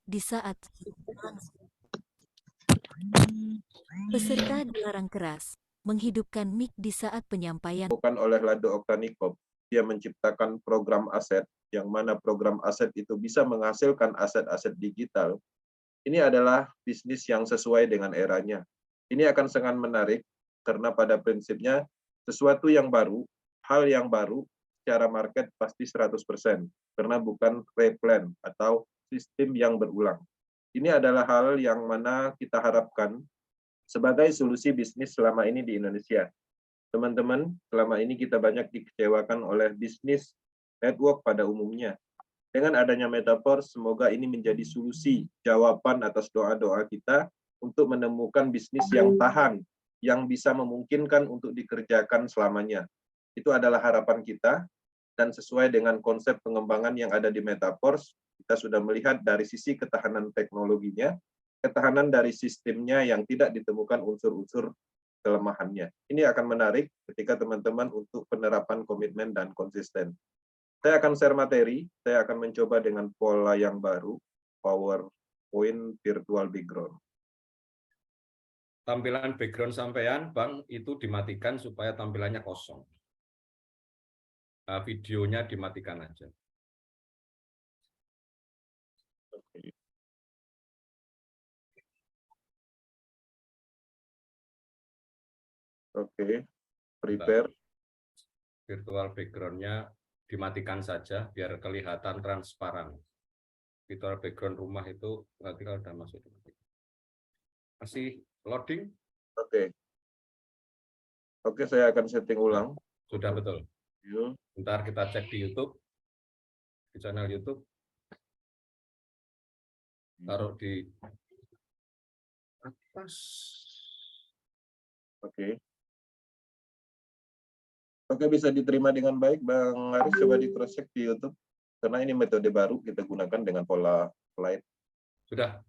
di saat peserta dilarang keras menghidupkan mic di saat penyampaian. Bukan oleh Lado Oktanikop, dia menciptakan program aset, yang mana program aset itu bisa menghasilkan aset-aset digital. Ini adalah bisnis yang sesuai dengan eranya. Ini akan sangat menarik, karena pada prinsipnya, sesuatu yang baru, hal yang baru, secara market pasti 100%, karena bukan replan atau sistem yang berulang. Ini adalah hal yang mana kita harapkan sebagai solusi bisnis selama ini di Indonesia. Teman-teman, selama ini kita banyak dikecewakan oleh bisnis network pada umumnya. Dengan adanya Metaverse, semoga ini menjadi solusi, jawaban atas doa-doa kita untuk menemukan bisnis yang tahan, yang bisa memungkinkan untuk dikerjakan selamanya. Itu adalah harapan kita, dan sesuai dengan konsep pengembangan yang ada di Metaverse, kita sudah melihat dari sisi ketahanan teknologinya, ketahanan dari sistemnya yang tidak ditemukan unsur-unsur kelemahannya. Ini akan menarik ketika teman-teman untuk penerapan komitmen dan konsisten. Saya akan share materi, saya akan mencoba dengan pola yang baru, PowerPoint virtual background. Tampilan background sampean, Bang, itu dimatikan supaya tampilannya kosong. Nah, videonya dimatikan aja. Oke, prepare. Virtual background-nya dimatikan saja biar kelihatan transparan. Virtual background rumah itu nanti kalau udah masuk masih loading. Oke, saya akan setting ulang. Sudah betul. Bentar kita cek di YouTube, di channel YouTube. Taruh di atas. Oke, bisa diterima dengan baik, Bang Aris. Coba di cross check di YouTube, karena ini metode baru kita gunakan dengan pola slide. Sudah.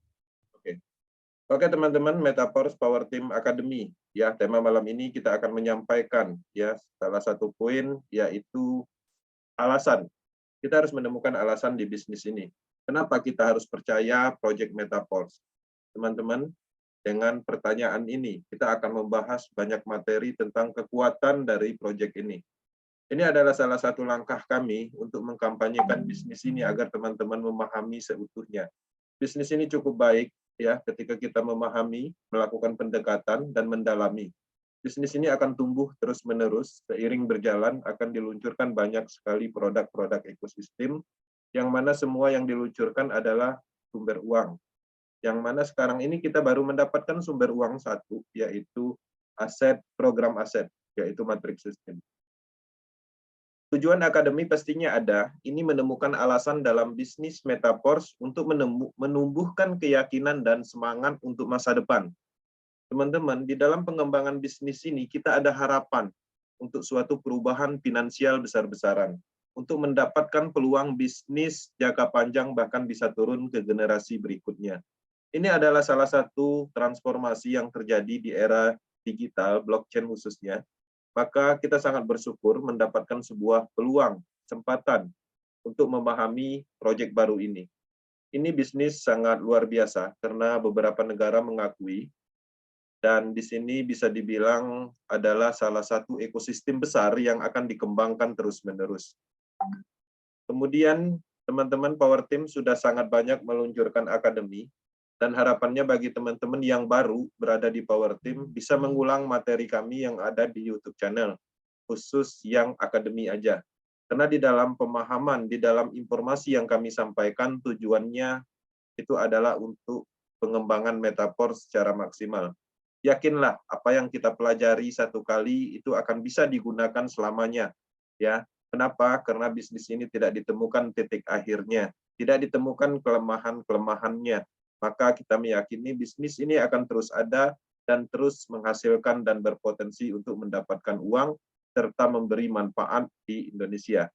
Oke, teman-teman, Metaverse Power Team Academy. Ya, tema malam ini kita akan menyampaikan ya salah satu poin, yaitu alasan. Kita harus menemukan alasan di bisnis ini. Kenapa kita harus percaya Project Metaverse? Teman-teman, dengan pertanyaan ini, kita akan membahas banyak materi tentang kekuatan dari proyek ini. Ini adalah salah satu langkah kami untuk mengkampanyekan bisnis ini agar teman-teman memahami seutuhnya. Bisnis ini cukup baik ya ketika kita memahami, melakukan pendekatan, dan mendalami. Bisnis ini akan tumbuh terus-menerus, seiring berjalan akan diluncurkan banyak sekali produk-produk ekosistem, yang mana semua yang diluncurkan adalah sumber uang. Yang mana sekarang ini kita baru mendapatkan sumber uang satu, yaitu aset, program aset, yaitu matrix system. Tujuan akademi pastinya ada, ini menemukan alasan dalam bisnis Metaverse untuk menumbuhkan keyakinan dan semangat untuk masa depan. Teman-teman, di dalam pengembangan bisnis ini kita ada harapan untuk suatu perubahan finansial besar-besaran, untuk mendapatkan peluang bisnis jangka panjang bahkan bisa turun ke generasi berikutnya. Ini adalah salah satu transformasi yang terjadi di era digital, blockchain khususnya. Maka kita sangat bersyukur mendapatkan sebuah peluang, kesempatan untuk memahami proyek baru ini. Ini bisnis sangat luar biasa karena beberapa negara mengakui, dan di sini bisa dibilang adalah salah satu ekosistem besar yang akan dikembangkan terus-menerus. Kemudian teman-teman Power Team sudah sangat banyak meluncurkan akademi, dan harapannya bagi teman-teman yang baru berada di Power Team bisa mengulang materi kami yang ada di YouTube channel, khusus yang akademi aja. Karena di dalam pemahaman, di dalam informasi yang kami sampaikan, tujuannya itu adalah untuk pengembangan Metaverse secara maksimal. Yakinlah apa yang kita pelajari satu kali itu akan bisa digunakan selamanya. Ya, kenapa? Karena bisnis ini tidak ditemukan titik akhirnya, tidak ditemukan kelemahan-kelemahannya. Maka kita meyakini bisnis ini akan terus ada dan terus menghasilkan dan berpotensi untuk mendapatkan uang serta memberi manfaat di Indonesia.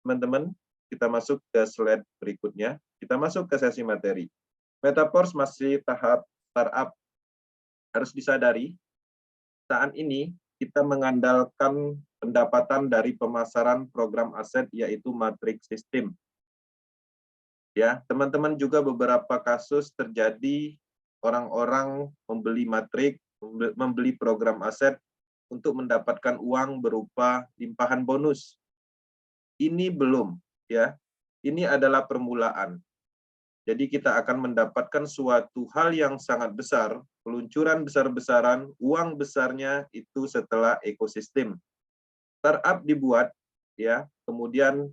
Teman-teman, kita masuk ke slide berikutnya. Kita masuk ke sesi materi. Metaverse masih tahap startup. Harus disadari, saat ini kita mengandalkan pendapatan dari pemasaran program aset, yaitu matrix system. Ya, teman-teman juga beberapa kasus terjadi orang-orang membeli matrik, membeli program aset untuk mendapatkan uang berupa limpahan bonus. Ini belum, ya. Ini adalah permulaan. Jadi kita akan mendapatkan suatu hal yang sangat besar, peluncuran besar-besaran, uang besarnya itu setelah ekosistem. Startup dibuat, ya, kemudian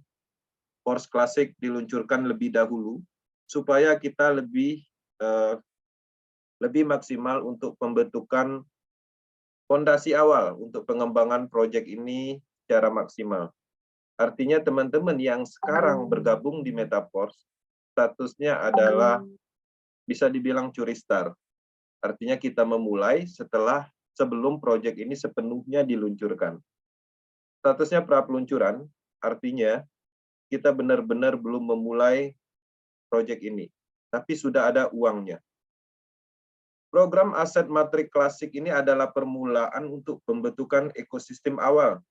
Force Classic diluncurkan lebih dahulu, supaya kita lebih maksimal untuk pembentukan fondasi awal untuk pengembangan proyek ini secara maksimal. Artinya teman-teman yang sekarang bergabung di Metaforce, statusnya adalah bisa dibilang curi start. Artinya kita memulai sebelum proyek ini sepenuhnya diluncurkan. Statusnya pra-peluncuran, artinya kita benar-benar belum memulai proyek ini, tapi sudah ada uangnya. Program aset matrik klasik ini adalah permulaan untuk pembentukan ekosistem awal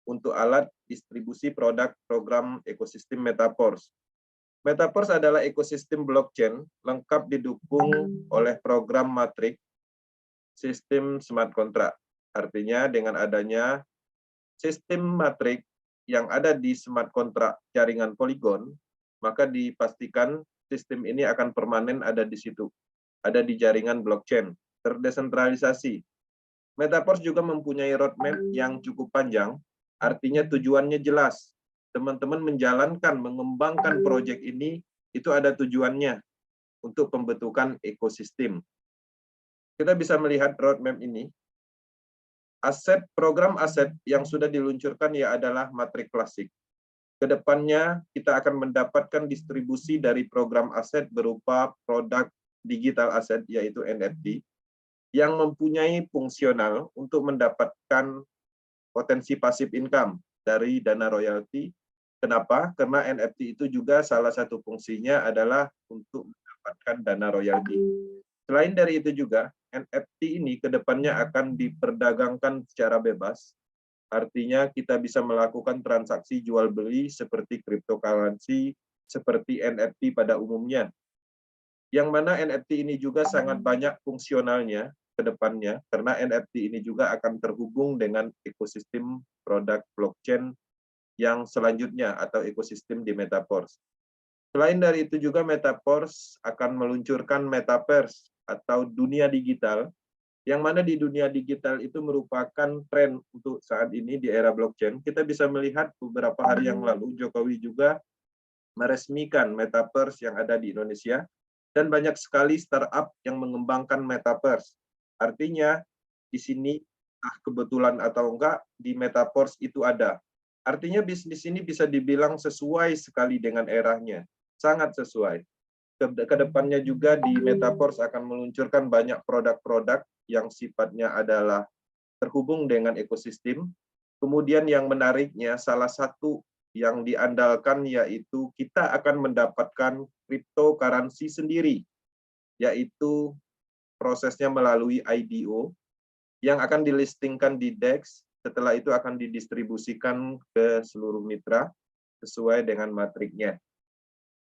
untuk alat distribusi produk program ekosistem Metaforce. Metaforce adalah ekosistem blockchain lengkap didukung oleh program matrik sistem smart contract. Artinya dengan adanya sistem matrik yang ada di smart contract jaringan Polygon, maka dipastikan sistem ini akan permanen ada di situ, ada di jaringan blockchain, terdesentralisasi. Metaforce juga mempunyai roadmap yang cukup panjang, artinya tujuannya jelas. Teman-teman menjalankan, mengembangkan proyek ini, itu ada tujuannya untuk pembentukan ekosistem. Kita bisa melihat roadmap ini. Program aset yang sudah diluncurkan ya adalah matrik klasik. Kedepannya kita akan mendapatkan distribusi dari program aset berupa produk digital aset, yaitu NFT, yang mempunyai fungsional untuk mendapatkan potensi pasif income dari dana royalti. Kenapa? Karena NFT itu juga salah satu fungsinya adalah untuk mendapatkan dana royalti. Selain dari itu juga, NFT ini kedepannya akan diperdagangkan secara bebas. Artinya kita bisa melakukan transaksi jual beli seperti cryptocurrency, seperti NFT pada umumnya. Yang mana NFT ini juga sangat banyak fungsionalnya ke depannya, karena NFT ini juga akan terhubung dengan ekosistem produk blockchain yang selanjutnya atau ekosistem di Metaforce. Selain dari itu juga Metaforce akan meluncurkan Metaverse atau dunia digital, yang mana di dunia digital itu merupakan tren untuk saat ini di era blockchain. Kita bisa melihat beberapa hari yang lalu Jokowi juga meresmikan Metaverse yang ada di Indonesia, dan banyak sekali startup yang mengembangkan Metaverse. Artinya di sini kebetulan atau enggak di Metaverse itu ada. Artinya bisnis ini bisa dibilang sesuai sekali dengan eranya, sangat sesuai. Kedepannya juga di Metaverse akan meluncurkan banyak produk-produk yang sifatnya adalah terhubung dengan ekosistem. Kemudian yang menariknya, salah satu yang diandalkan yaitu kita akan mendapatkan cryptocurrency sendiri, yaitu prosesnya melalui IDO yang akan dilistingkan di DEX. Setelah itu akan didistribusikan ke seluruh mitra sesuai dengan matriknya.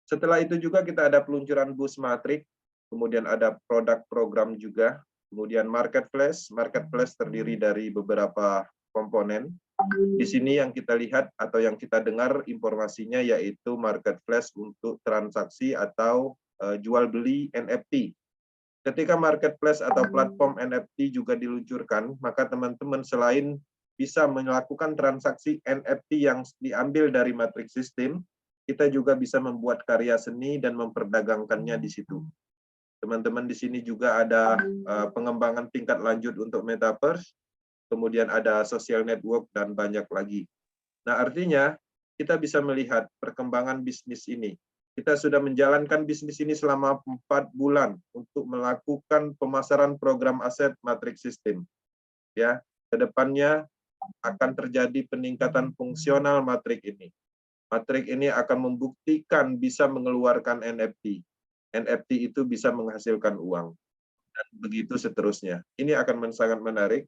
Setelah itu juga kita ada peluncuran bus matrik, kemudian ada produk program juga, kemudian marketplace. Marketplace terdiri dari beberapa komponen. Di sini yang kita lihat atau yang kita dengar informasinya yaitu marketplace untuk transaksi atau jual beli NFT. Ketika marketplace atau platform NFT juga diluncurkan, maka teman-teman selain bisa melakukan transaksi NFT yang diambil dari matrix system, kita juga bisa membuat karya seni dan memperdagangkannya di situ. Teman-teman di sini juga ada pengembangan tingkat lanjut untuk Metaverse, kemudian ada social network, dan banyak lagi. Nah, artinya kita bisa melihat perkembangan bisnis ini. Kita sudah menjalankan bisnis ini selama 4 bulan untuk melakukan pemasaran program aset matrix system. Ya, kedepannya akan terjadi peningkatan fungsional matrik ini. Matrik ini akan membuktikan bisa mengeluarkan NFT. NFT itu bisa menghasilkan uang. Dan begitu seterusnya. Ini akan sangat menarik.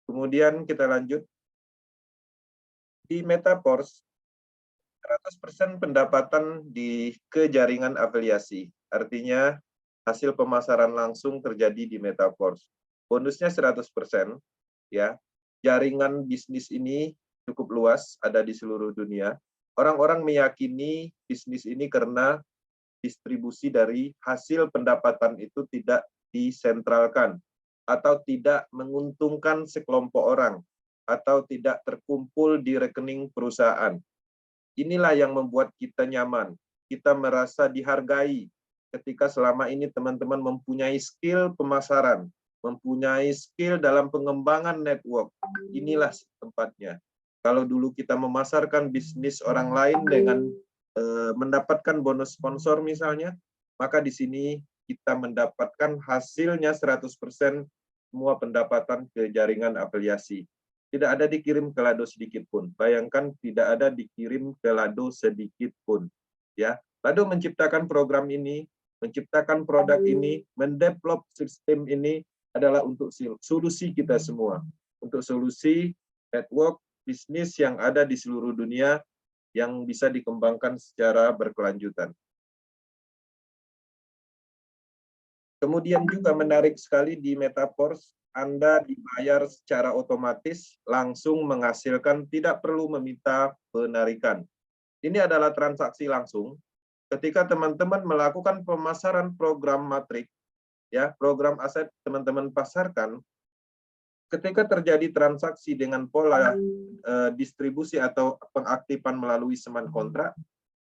Kemudian kita lanjut. Di Metaverse, 100% pendapatan ke jaringan afiliasi. Artinya hasil pemasaran langsung terjadi di Metaverse. Bonusnya 100%, ya. Jaringan bisnis ini cukup luas, ada di seluruh dunia. Orang-orang meyakini bisnis ini karena distribusi dari hasil pendapatan itu tidak disentralkan atau tidak menguntungkan sekelompok orang atau tidak terkumpul di rekening perusahaan. Inilah yang membuat kita nyaman. Kita merasa dihargai ketika selama ini teman-teman mempunyai skill pemasaran, mempunyai skill dalam pengembangan network. Inilah tempatnya. Kalau dulu kita memasarkan bisnis orang lain dengan mendapatkan bonus sponsor misalnya, maka di sini kita mendapatkan hasilnya 100% semua pendapatan ke jaringan afiliasi. Tidak ada dikirim ke Lado sedikit pun. Bayangkan tidak ada dikirim ke Lado sedikit pun. Ya, Lado menciptakan program ini, menciptakan produk ini, mendevelop sistem ini adalah untuk solusi kita semua. Untuk solusi network bisnis yang ada di seluruh dunia yang bisa dikembangkan secara berkelanjutan. Kemudian juga menarik sekali di Metaverse, Anda dibayar secara otomatis, langsung menghasilkan, tidak perlu meminta penarikan. Ini adalah transaksi langsung. Ketika teman-teman melakukan pemasaran program matrik, ya, program aset teman-teman pasarkan, ketika terjadi transaksi dengan pola distribusi atau pengaktifan melalui smart kontrak,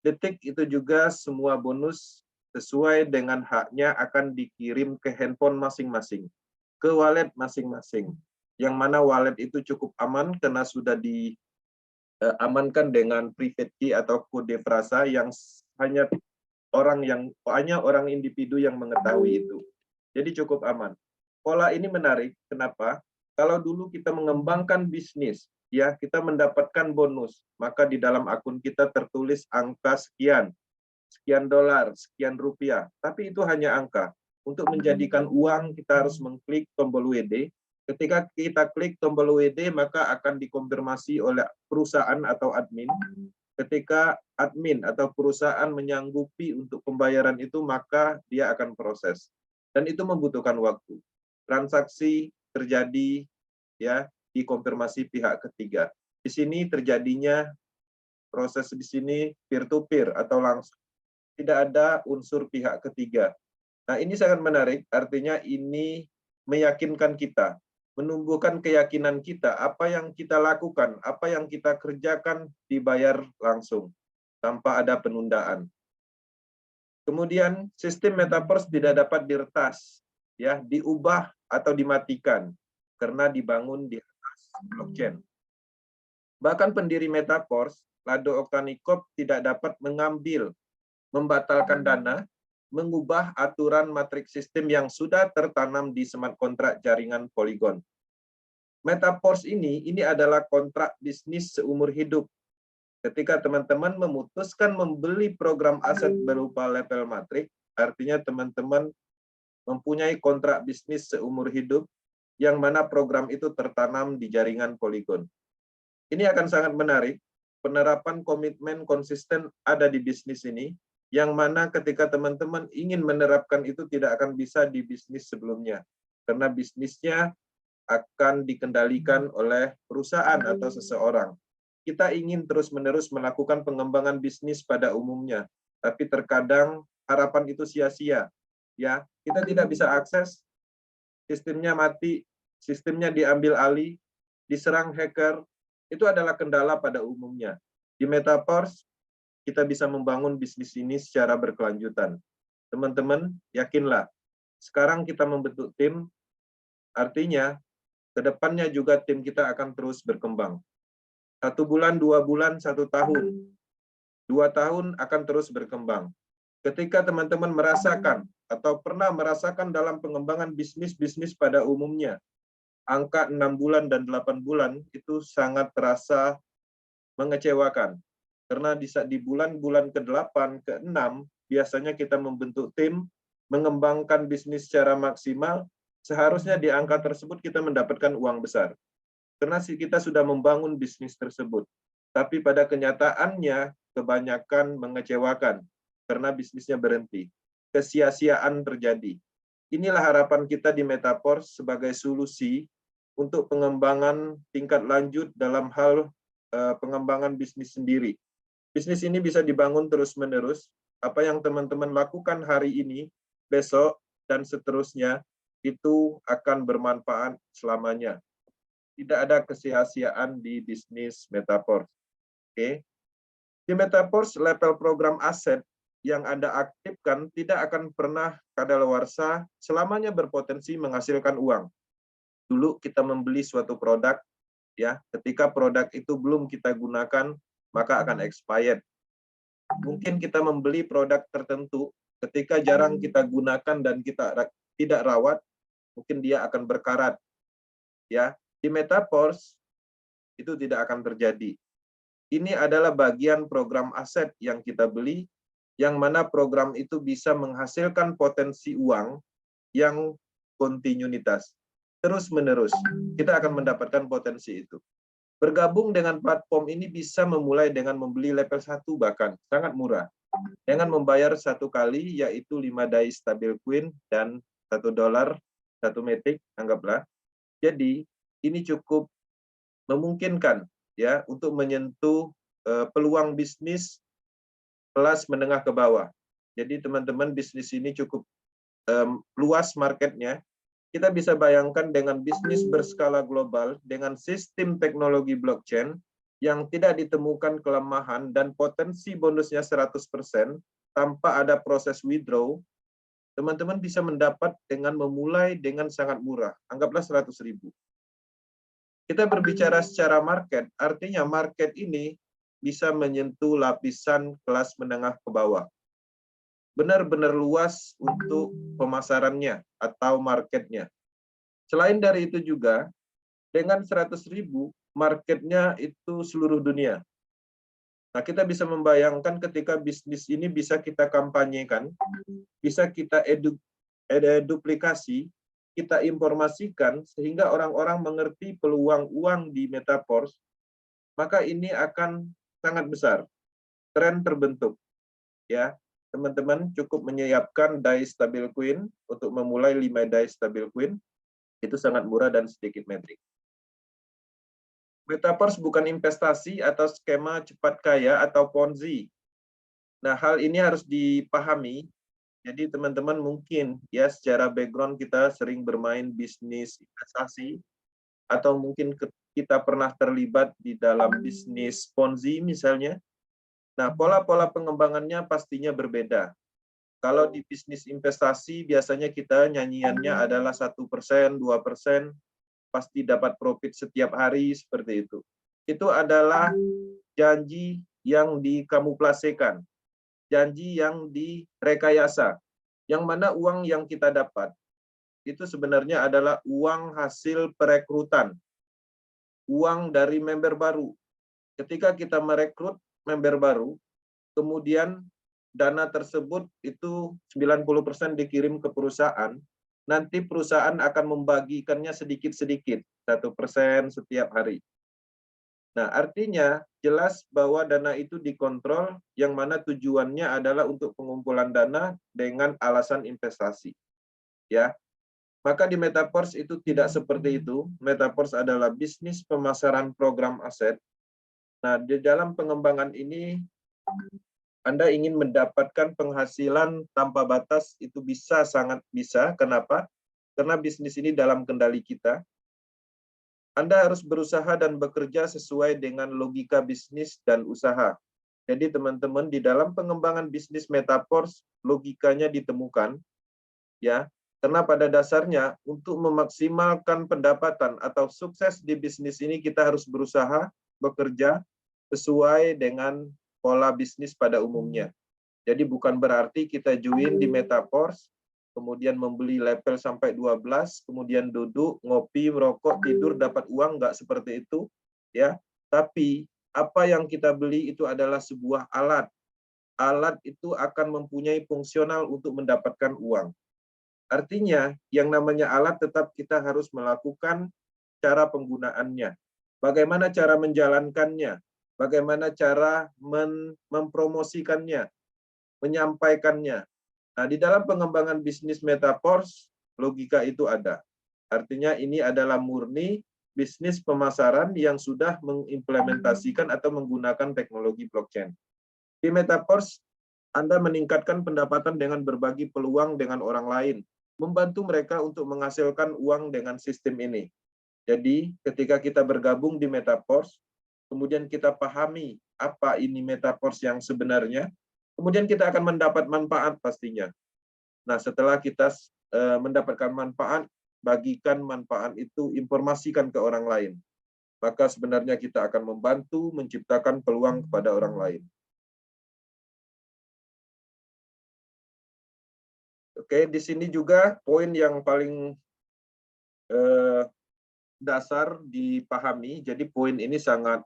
detik itu juga semua bonus sesuai dengan haknya akan dikirim ke handphone masing-masing, ke wallet masing-masing. Yang mana wallet itu cukup aman karena sudah diamankan dengan private key atau kode frasa yang hanya orang individu yang mengetahui itu. Jadi cukup aman. Pola ini menarik. Kenapa? Kalau dulu kita mengembangkan bisnis, ya kita mendapatkan bonus, maka di dalam akun kita tertulis angka sekian dolar, sekian rupiah. Tapi itu hanya angka. Untuk menjadikan uang, kita harus mengklik tombol WD. Ketika kita klik tombol WD, maka akan dikonfirmasi oleh perusahaan atau admin. Ketika admin atau perusahaan menyanggupi untuk pembayaran itu, maka dia akan proses. Dan itu membutuhkan waktu. Transaksi terjadi ya dikonfirmasi pihak ketiga. Di sini terjadinya proses di sini peer-to-peer atau langsung. Tidak ada unsur pihak ketiga. Nah, ini sangat menarik, artinya ini meyakinkan kita, menumbuhkan keyakinan kita, apa yang kita lakukan, apa yang kita kerjakan dibayar langsung, tanpa ada penundaan. Kemudian, sistem Metaverse tidak dapat diretas, ya, diubah atau dimatikan, karena dibangun di atas blockchain. Bahkan pendiri Metaverse, Lado Oktanikop, tidak dapat mengambil, membatalkan dana, mengubah aturan matrik sistem yang sudah tertanam di smart kontrak jaringan Polygon. Metaverse ini adalah kontrak bisnis seumur hidup. Ketika teman-teman memutuskan membeli program aset berupa level matrik, artinya teman-teman mempunyai kontrak bisnis seumur hidup, yang mana program itu tertanam di jaringan Polygon. Ini akan sangat menarik, penerapan komitmen konsisten ada di bisnis ini, yang mana ketika teman-teman ingin menerapkan itu tidak akan bisa di bisnis sebelumnya. Karena bisnisnya akan dikendalikan oleh perusahaan atau seseorang. Kita ingin terus-menerus melakukan pengembangan bisnis pada umumnya, tapi terkadang harapan itu sia-sia. Ya, kita tidak bisa akses, sistemnya mati, sistemnya diambil alih, diserang hacker, itu adalah kendala pada umumnya. Di Metaverse, kita bisa membangun bisnis ini secara berkelanjutan. Teman-teman, yakinlah, sekarang kita membentuk tim, artinya kedepannya juga tim kita akan terus berkembang. 1 bulan, 2 bulan, 1 tahun, 2 tahun akan terus berkembang. Ketika teman-teman merasakan atau pernah merasakan dalam pengembangan bisnis-bisnis pada umumnya, angka 6 bulan dan 8 bulan itu sangat terasa mengecewakan. Karena di bulan-bulan ke-8, ke-6, biasanya kita membentuk tim, mengembangkan bisnis secara maksimal, seharusnya di angka tersebut kita mendapatkan uang besar. Karena kita sudah membangun bisnis tersebut. tapi pada kenyataannya kebanyakan mengecewakan karena bisnisnya berhenti. Kesia-siaan terjadi. Inilah harapan kita di Metaforce sebagai solusi untuk pengembangan tingkat lanjut dalam hal pengembangan bisnis sendiri. Bisnis ini bisa dibangun terus-menerus. Apa yang teman-teman lakukan hari ini, besok, dan seterusnya, itu akan bermanfaat selamanya. Tidak ada kesia-siaan di bisnis Metaforce. Oke. Di Metaforce, level program aset yang Anda aktifkan tidak akan pernah kadaluarsa, selamanya berpotensi menghasilkan uang. Dulu kita membeli suatu produk, ya, ketika produk itu belum kita gunakan, maka akan expired. Mungkin kita membeli produk tertentu, ketika jarang kita gunakan dan kita tidak rawat, mungkin dia akan berkarat. Ya, di Metaforce itu tidak akan terjadi. Ini adalah bagian program aset yang kita beli, yang mana program itu bisa menghasilkan potensi uang yang kontinuitas, terus-menerus. Kita akan mendapatkan potensi itu. Bergabung dengan platform ini bisa memulai dengan membeli level 1 bahkan, sangat murah. Dengan membayar 1 kali, yaitu 5 DAI stabil coin dan $1, 1 matic, anggaplah. Jadi, ini cukup memungkinkan ya untuk menyentuh peluang bisnis kelas menengah ke bawah. Jadi teman-teman, bisnis ini cukup luas marketnya. Kita bisa bayangkan dengan bisnis berskala global dengan sistem teknologi blockchain yang tidak ditemukan kelemahan dan potensi bonusnya 100% tanpa ada proses withdraw, teman-teman bisa mendapat dengan memulai dengan sangat murah, anggaplah 100.000. Kita berbicara secara market, artinya market ini bisa menyentuh lapisan kelas menengah ke bawah. Benar-benar luas untuk pemasarannya atau marketnya. Selain dari itu juga, dengan 100.000, marketnya itu seluruh dunia. Nah, kita bisa membayangkan ketika bisnis ini bisa kita kampanyekan, bisa kita duplikasi, kita informasikan, sehingga orang-orang mengerti peluang uang di Metaforce, maka ini akan sangat besar. Tren terbentuk. Ya, teman-teman cukup menyiapkan DAI stabil coin untuk memulai 5 DAI stabil coin, itu sangat murah dan sedikit metrik. Metaforce bukan investasi atau skema cepat kaya atau Ponzi. Nah, hal ini harus dipahami. Jadi teman-teman mungkin ya secara background kita sering bermain bisnis investasi, atau mungkin kita pernah terlibat di dalam bisnis Ponzi misalnya. Nah, pola-pola pengembangannya pastinya berbeda. Kalau di bisnis investasi biasanya kita nyanyiannya adalah 1%, 2%, pasti dapat profit setiap hari seperti itu. Itu adalah janji yang dikamuflasekan, janji yang direkayasa, yang mana uang yang kita dapat itu sebenarnya adalah uang hasil perekrutan, uang dari member baru. Ketika kita merekrut member baru, kemudian dana tersebut itu 90% dikirim ke perusahaan, nanti perusahaan akan membagikannya sedikit-sedikit, 1% setiap hari. Nah, artinya jelas bahwa dana itu dikontrol, yang mana tujuannya adalah untuk pengumpulan dana dengan alasan investasi. Ya, maka di Metaforce itu tidak seperti itu. Metaforce adalah bisnis pemasaran program aset. Nah, di dalam pengembangan ini, Anda ingin mendapatkan penghasilan tanpa batas, itu bisa, sangat bisa. Kenapa? Karena bisnis ini dalam kendali kita. Anda harus berusaha dan bekerja sesuai dengan logika bisnis dan usaha. Jadi teman-teman, di dalam pengembangan bisnis Metaforce, logikanya ditemukan. Ya, karena pada dasarnya untuk memaksimalkan pendapatan atau sukses di bisnis ini, kita harus berusaha bekerja sesuai dengan pola bisnis pada umumnya. Jadi bukan berarti kita join di Metaforce, kemudian membeli level sampai 12, kemudian duduk, ngopi, merokok, tidur, dapat uang, nggak seperti itu. Ya, tapi apa yang kita beli itu adalah sebuah alat. Alat itu akan mempunyai fungsional untuk mendapatkan uang. Artinya, yang namanya alat tetap kita harus melakukan cara penggunaannya. Bagaimana cara menjalankannya? bagaimana cara mempromosikannya, menyampaikannya. Nah, di dalam pengembangan bisnis Metaverse, logika itu ada. Artinya ini adalah murni bisnis pemasaran yang sudah mengimplementasikan atau menggunakan teknologi blockchain. Di Metaverse, Anda meningkatkan pendapatan dengan berbagi peluang dengan orang lain, membantu mereka untuk menghasilkan uang dengan sistem ini. Jadi, ketika kita bergabung di Metaverse, kemudian kita pahami apa ini Metaverse yang sebenarnya, kemudian kita akan mendapat manfaat pastinya. Nah, setelah kita mendapatkan manfaat, bagikan manfaat itu, informasikan ke orang lain. Maka sebenarnya kita akan membantu menciptakan peluang kepada orang lain. Oke, di sini juga poin yang paling dasar dipahami. Jadi poin ini sangat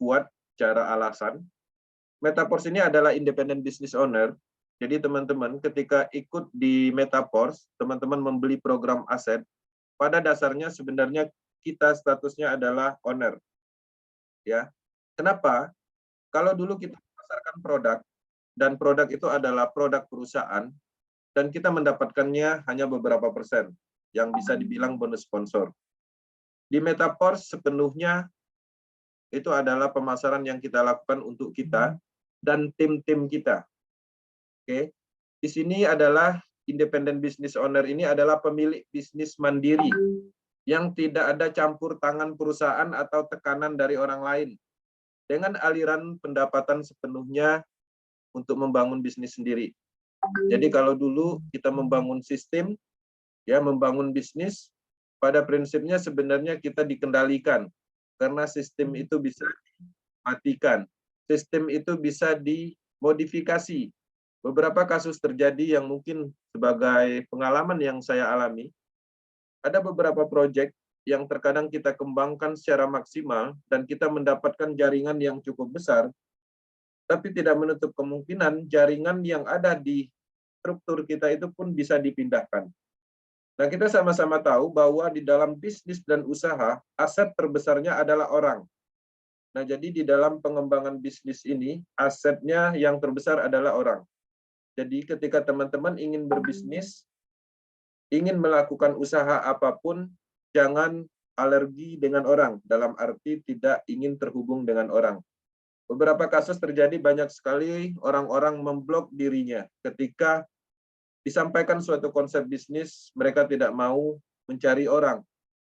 kuat secara alasan. Metaverse ini adalah independent business owner. Jadi teman-teman ketika ikut di Metaverse, teman-teman membeli program aset, pada dasarnya sebenarnya kita statusnya adalah owner. Ya. Kenapa? Kalau dulu kita memasarkan produk dan produk itu adalah produk perusahaan dan kita mendapatkannya hanya beberapa persen yang bisa dibilang bonus sponsor. Di Metaverse sepenuhnya itu adalah pemasaran yang kita lakukan untuk kita dan tim-tim kita. Oke. Di sini adalah independent business owner ini adalah pemilik bisnis mandiri yang tidak ada campur tangan perusahaan atau tekanan dari orang lain. Dengan aliran pendapatan sepenuhnya untuk membangun bisnis sendiri. Jadi kalau dulu kita membangun sistem, ya membangun bisnis, pada prinsipnya sebenarnya kita dikendalikan karena sistem itu bisa dimatikan, sistem itu bisa dimodifikasi. Beberapa kasus terjadi yang mungkin sebagai pengalaman yang saya alami, ada beberapa proyek yang terkadang kita kembangkan secara maksimal dan kita mendapatkan jaringan yang cukup besar, tapi tidak menutup kemungkinan jaringan yang ada di struktur kita itu pun bisa dipindahkan. Nah, kita sama-sama tahu bahwa di dalam bisnis dan usaha, aset terbesarnya adalah orang. Nah, jadi di dalam pengembangan bisnis ini, asetnya yang terbesar adalah orang. Jadi ketika teman-teman ingin berbisnis, ingin melakukan usaha apapun, jangan alergi dengan orang, dalam arti tidak ingin terhubung dengan orang. Beberapa kasus terjadi banyak sekali orang-orang memblok dirinya ketika disampaikan suatu konsep bisnis, mereka tidak mau mencari orang,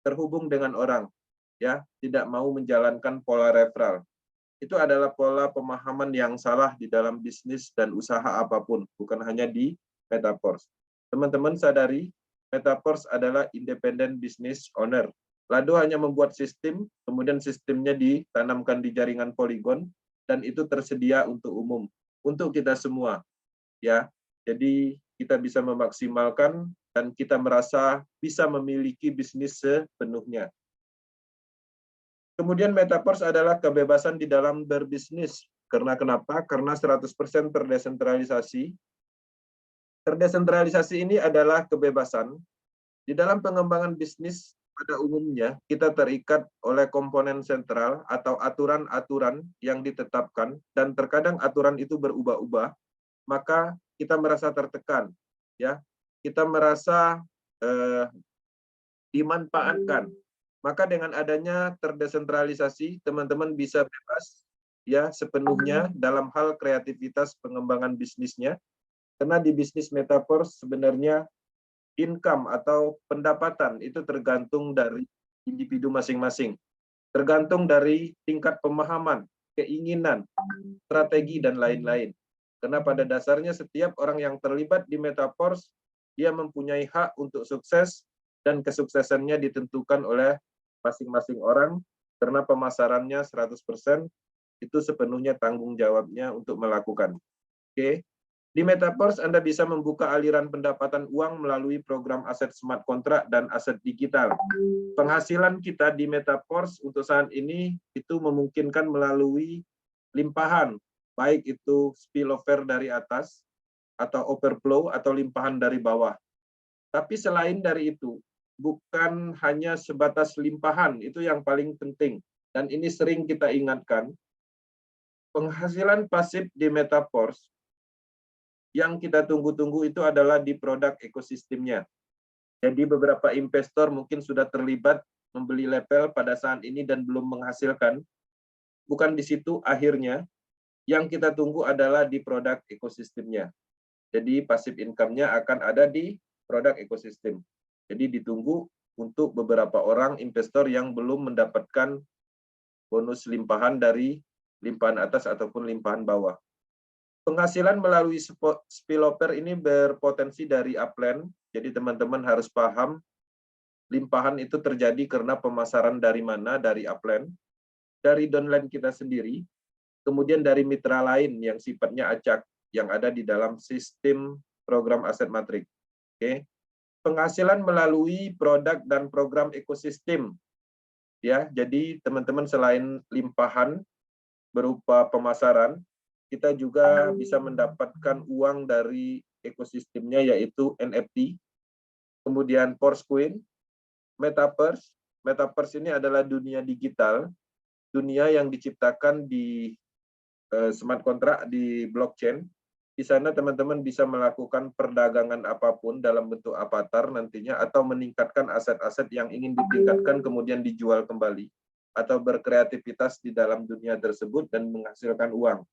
terhubung dengan orang, ya, tidak mau menjalankan pola referral. Itu adalah pola pemahaman yang salah di dalam bisnis dan usaha apapun, bukan hanya di Metaverse. Teman-teman sadari, Metaverse adalah independent business owner. Lado hanya membuat sistem, kemudian sistemnya ditanamkan di jaringan Polygon, dan itu tersedia untuk umum, untuk kita semua. Ya, jadi kita bisa memaksimalkan dan kita merasa bisa memiliki bisnis sepenuhnya. Kemudian Metaverse adalah kebebasan di dalam berbisnis. Karena kenapa? Karena 100% terdesentralisasi. Terdesentralisasi ini adalah kebebasan. Di dalam pengembangan bisnis pada umumnya, kita terikat oleh komponen sentral atau aturan-aturan yang ditetapkan, dan terkadang aturan itu berubah-ubah, maka kita merasa tertekan, ya, kita merasa dimanfaatkan. Maka dengan adanya terdesentralisasi, teman-teman bisa bebas, ya, sepenuhnya dalam hal kreativitas pengembangan bisnisnya. Karena di bisnis Metaverse sebenarnya income atau pendapatan itu tergantung dari individu masing-masing, tergantung dari tingkat pemahaman, keinginan, strategi, dan lain-lain. Karena pada dasarnya setiap orang yang terlibat di Metaverse, dia mempunyai hak untuk sukses, dan kesuksesannya ditentukan oleh masing-masing orang, karena pemasarannya 100% itu sepenuhnya tanggung jawabnya untuk melakukan. Oke. Di Metaverse, Anda bisa membuka aliran pendapatan uang melalui program aset smart contract dan aset digital. Penghasilan kita di Metaverse untuk saat ini itu memungkinkan melalui limpahan, baik itu spillover dari atas, atau overflow, atau limpahan dari bawah. Tapi selain dari itu, bukan hanya sebatas limpahan, itu yang paling penting. Dan ini sering kita ingatkan, Penghasilan pasif di Metaverse yang kita tunggu-tunggu itu adalah di produk ekosistemnya. Jadi beberapa investor mungkin sudah terlibat membeli level pada saat ini dan belum menghasilkan. Bukan di situ akhirnya. Yang kita tunggu adalah di produk ekosistemnya. Jadi passive income-nya akan ada di produk ekosistem. Jadi ditunggu untuk beberapa orang investor yang belum mendapatkan bonus limpahan dari limpahan atas ataupun limpahan bawah. Penghasilan melalui spillover ini berpotensi dari upland. Jadi teman-teman harus paham limpahan itu terjadi karena pemasaran dari mana, dari upland, dari downline kita sendiri, kemudian dari mitra lain yang sifatnya acak yang ada di dalam sistem program aset matrik. Oke. Penghasilan melalui produk dan program ekosistem. Ya, jadi teman-teman selain limpahan berupa pemasaran, kita juga bisa mendapatkan uang dari ekosistemnya yaitu NFT, kemudian Forcecoin, Metaverse. Metaverse ini adalah dunia digital, dunia yang diciptakan di smart contract di blockchain. Di sana teman-teman bisa melakukan perdagangan apapun dalam bentuk avatar nantinya atau meningkatkan aset-aset yang ingin ditingkatkan kemudian dijual kembali atau berkreativitas di dalam dunia tersebut dan menghasilkan uang.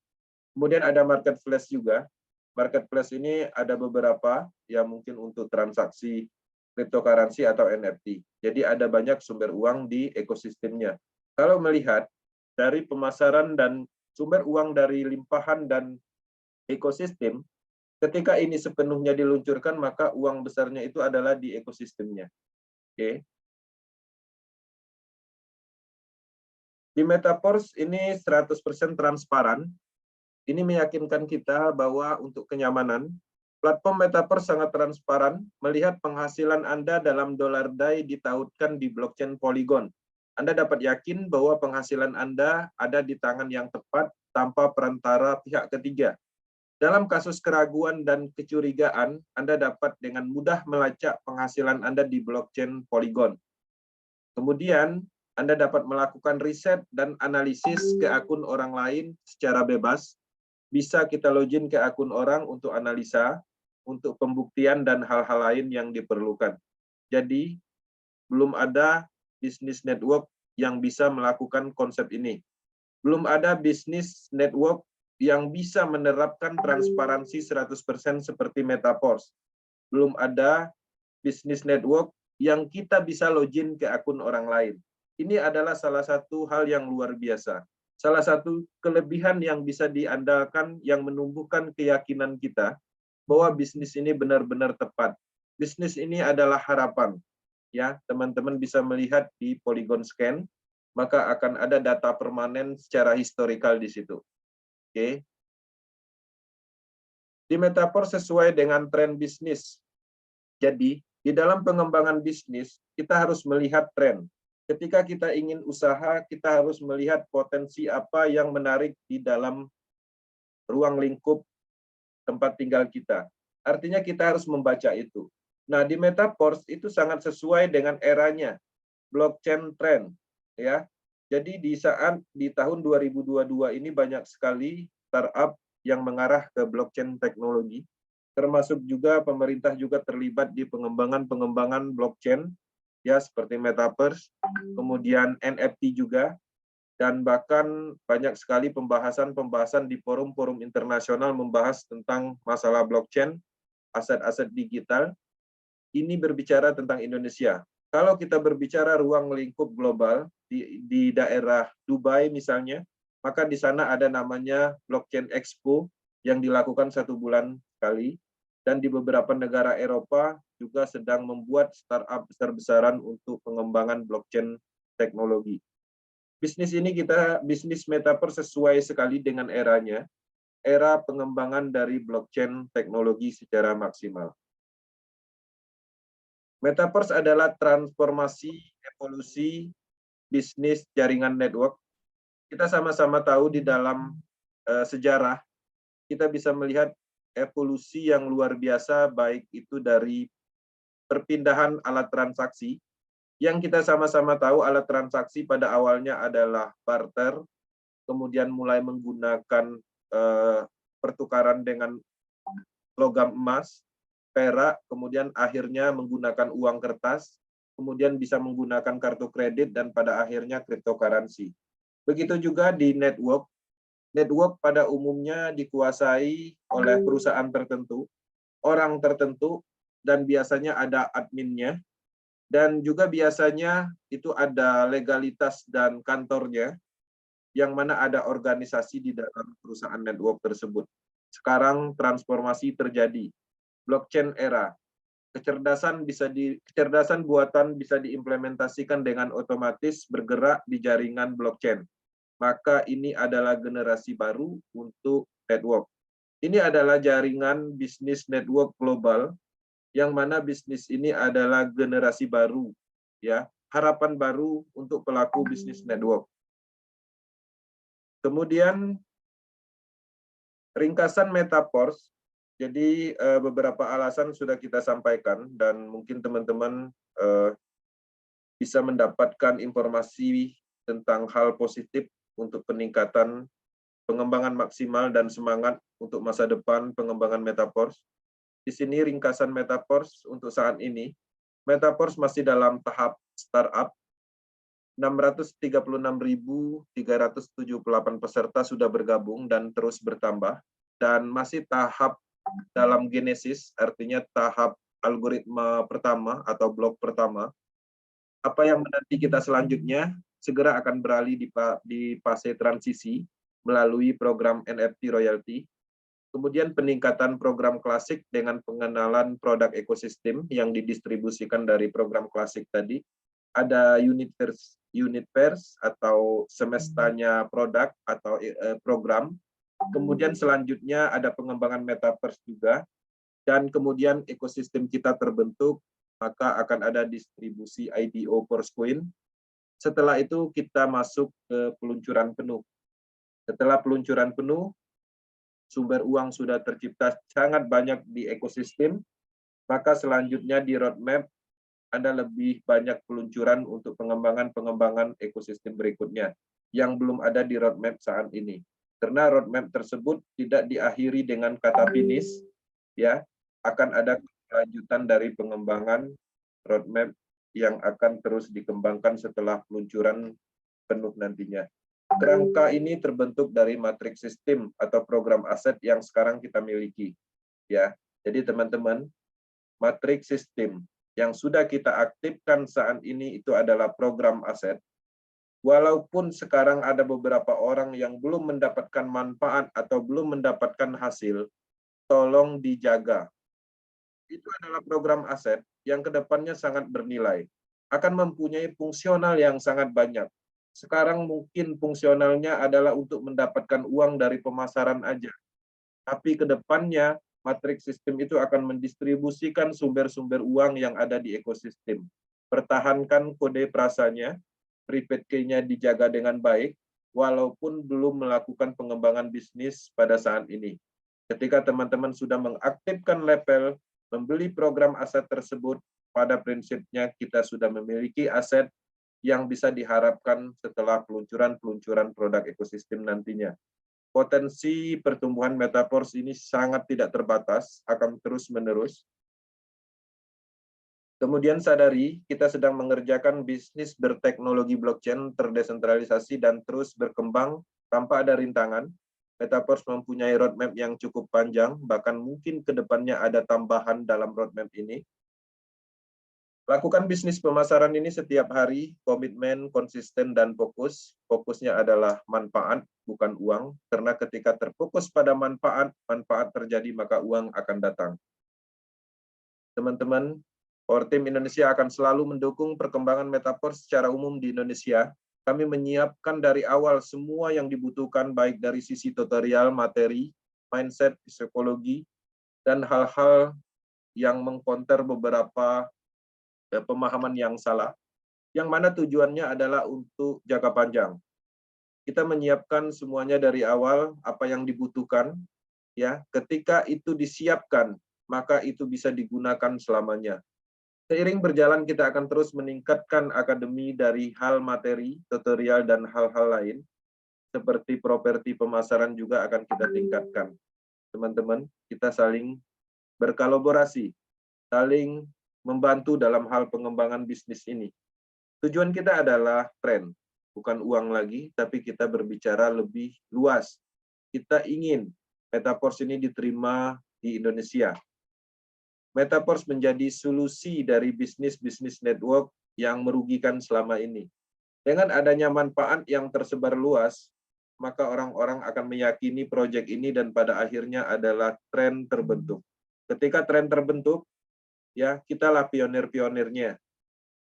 Kemudian ada marketplace juga. Marketplace ini ada beberapa yang mungkin untuk transaksi cryptocurrency atau NFT. Jadi ada banyak sumber uang di ekosistemnya. Kalau melihat dari pemasaran dan sumber uang dari limpahan dan ekosistem, ketika ini sepenuhnya diluncurkan, maka uang besarnya itu adalah di ekosistemnya. Oke. Di Metaverse ini 100% transparan. Ini meyakinkan kita bahwa untuk kenyamanan, platform Metaverse sangat transparan, melihat penghasilan Anda dalam dolar DAI ditautkan di blockchain Polygon. Anda dapat yakin bahwa penghasilan Anda ada di tangan yang tepat tanpa perantara pihak ketiga. Dalam kasus keraguan dan kecurigaan, Anda dapat dengan mudah melacak penghasilan Anda di blockchain Polygon. Kemudian, Anda dapat melakukan riset dan analisis ke akun orang lain secara bebas. Bisa kita login ke akun orang untuk analisa, untuk pembuktian, dan hal-hal lain yang diperlukan. Jadi, belum ada bisnis network yang bisa melakukan konsep ini. Belum ada bisnis network yang bisa menerapkan transparansi 100% seperti Metaverse. Belum ada bisnis network yang kita bisa login ke akun orang lain. Ini adalah salah satu hal yang luar biasa. Salah satu kelebihan yang bisa diandalkan yang menumbuhkan keyakinan kita bahwa bisnis ini benar-benar tepat. Bisnis ini adalah harapan. Ya, teman-teman bisa melihat di Polygon Scan, maka akan ada data permanen secara historikal di situ. Oke. Di Metaverse sesuai dengan tren bisnis. Jadi, di dalam pengembangan bisnis, kita harus melihat tren. Ketika kita ingin usaha, kita harus melihat potensi apa yang menarik di dalam ruang lingkup tempat tinggal kita. Artinya kita harus membaca itu. Nah, di Metaverse itu sangat sesuai dengan eranya, blockchain trend. Ya. Jadi di tahun 2022 ini banyak sekali startup yang mengarah ke blockchain teknologi, termasuk juga pemerintah juga terlibat di pengembangan blockchain, ya seperti Metaverse, kemudian NFT juga, dan bahkan banyak sekali pembahasan di forum-forum internasional membahas tentang masalah blockchain, aset-aset digital. Ini berbicara tentang Indonesia. Kalau kita berbicara ruang lingkup global di daerah Dubai misalnya, maka di sana ada namanya Blockchain Expo yang dilakukan 1 bulan sekali, dan di beberapa negara Eropa juga sedang membuat startup besar-besaran untuk pengembangan blockchain teknologi. Bisnis Metaverse sesuai sekali dengan eranya, era pengembangan dari blockchain teknologi secara maksimal. Metaverse adalah transformasi evolusi bisnis jaringan network. Kita sama-sama tahu di dalam sejarah, kita bisa melihat evolusi yang luar biasa, baik itu dari perpindahan alat transaksi, yang kita sama-sama tahu alat transaksi pada awalnya adalah barter, kemudian mulai menggunakan pertukaran dengan logam emas, perak, kemudian akhirnya menggunakan uang kertas, kemudian bisa menggunakan kartu kredit, dan pada akhirnya cryptocurrency. Begitu juga di network. Network pada umumnya dikuasai oleh perusahaan tertentu, orang tertentu, dan biasanya ada adminnya, dan juga biasanya itu ada legalitas dan kantornya, yang mana ada organisasi di dalam perusahaan network tersebut. Sekarang transformasi terjadi, blockchain era. Kecerdasan buatan bisa diimplementasikan dengan otomatis bergerak di jaringan blockchain. Maka ini adalah generasi baru untuk network. Ini adalah jaringan bisnis network global, yang mana bisnis ini adalah generasi baru, ya, harapan baru untuk pelaku bisnis network. Kemudian ringkasan metaverse. Jadi beberapa alasan sudah kita sampaikan, dan mungkin teman-teman bisa mendapatkan informasi tentang hal positif untuk peningkatan pengembangan maksimal dan semangat untuk masa depan pengembangan metaverse. Di sini ringkasan metaverse untuk saat ini. Metaverse masih dalam tahap startup. 636.378 peserta sudah bergabung dan terus bertambah, dan masih tahap dalam genesis, artinya tahap algoritma pertama atau blok pertama. Apa yang menanti kita selanjutnya segera akan beralih di fase transisi melalui program NFT royalty, kemudian peningkatan program klasik dengan pengenalan produk ekosistem yang didistribusikan dari program klasik tadi. Ada unit pairs atau semestanya produk atau program. Kemudian selanjutnya ada pengembangan metaverse juga, dan kemudian ekosistem kita terbentuk, maka akan ada distribusi IDO Coin. Setelah itu kita masuk ke peluncuran penuh. Setelah peluncuran penuh, sumber uang sudah tercipta sangat banyak di ekosistem, maka selanjutnya di roadmap ada lebih banyak peluncuran untuk pengembangan ekosistem berikutnya yang belum ada di roadmap saat ini. Karena roadmap tersebut tidak diakhiri dengan kata finish, ya, akan ada kelanjutan dari pengembangan roadmap yang akan terus dikembangkan setelah peluncuran penuh nantinya. Kerangka ini terbentuk dari matriks sistem atau program aset yang sekarang kita miliki, ya. Jadi teman-teman, matriks sistem yang sudah kita aktifkan saat ini itu adalah program aset. Walaupun sekarang ada beberapa orang yang belum mendapatkan manfaat atau belum mendapatkan hasil, tolong dijaga. Itu adalah program aset yang kedepannya sangat bernilai, akan mempunyai fungsional yang sangat banyak. Sekarang mungkin fungsionalnya adalah untuk mendapatkan uang dari pemasaran aja, tapi kedepannya matriks sistem itu akan mendistribusikan sumber-sumber uang yang ada di ekosistem. Pertahankan kode prasanya, private key-nya dijaga dengan baik, walaupun belum melakukan pengembangan bisnis pada saat ini. Ketika teman-teman sudah mengaktifkan level, membeli program aset tersebut, pada prinsipnya kita sudah memiliki aset yang bisa diharapkan setelah peluncuran produk ekosistem nantinya. Potensi pertumbuhan metaverse ini sangat tidak terbatas, akan terus-menerus. Kemudian sadari, kita sedang mengerjakan bisnis berteknologi blockchain terdesentralisasi dan terus berkembang tanpa ada rintangan. Metaverse mempunyai roadmap yang cukup panjang, bahkan mungkin ke depannya ada tambahan dalam roadmap ini. Lakukan bisnis pemasaran ini setiap hari, komitmen, konsisten, dan fokus. Fokusnya adalah manfaat, bukan uang, karena ketika terfokus pada manfaat terjadi, maka uang akan datang. Teman-teman, Power Team Indonesia akan selalu mendukung perkembangan metaverse secara umum di Indonesia. Kami menyiapkan dari awal semua yang dibutuhkan, baik dari sisi tutorial, materi, mindset, psikologi, dan hal-hal yang mengkonter beberapa pemahaman yang salah, yang mana tujuannya adalah untuk jangka panjang. Kita menyiapkan semuanya dari awal, apa yang dibutuhkan, ya. Ketika itu disiapkan, maka itu bisa digunakan selamanya. Seiring berjalan, kita akan terus meningkatkan akademi dari hal materi, tutorial, dan hal-hal lain. seperti properti pemasaran juga akan kita tingkatkan. Teman-teman, kita saling berkolaborasi, saling membantu dalam hal pengembangan bisnis ini. Tujuan kita adalah tren, bukan uang lagi, tapi kita berbicara lebih luas. Kita ingin Metaverse ini diterima di Indonesia. Metaverse menjadi solusi dari bisnis-bisnis network yang merugikan selama ini. Dengan adanya manfaat yang tersebar luas, maka orang-orang akan meyakini proyek ini dan pada akhirnya adalah tren terbentuk. Ketika tren terbentuk, ya kitalah pionir-pionirnya.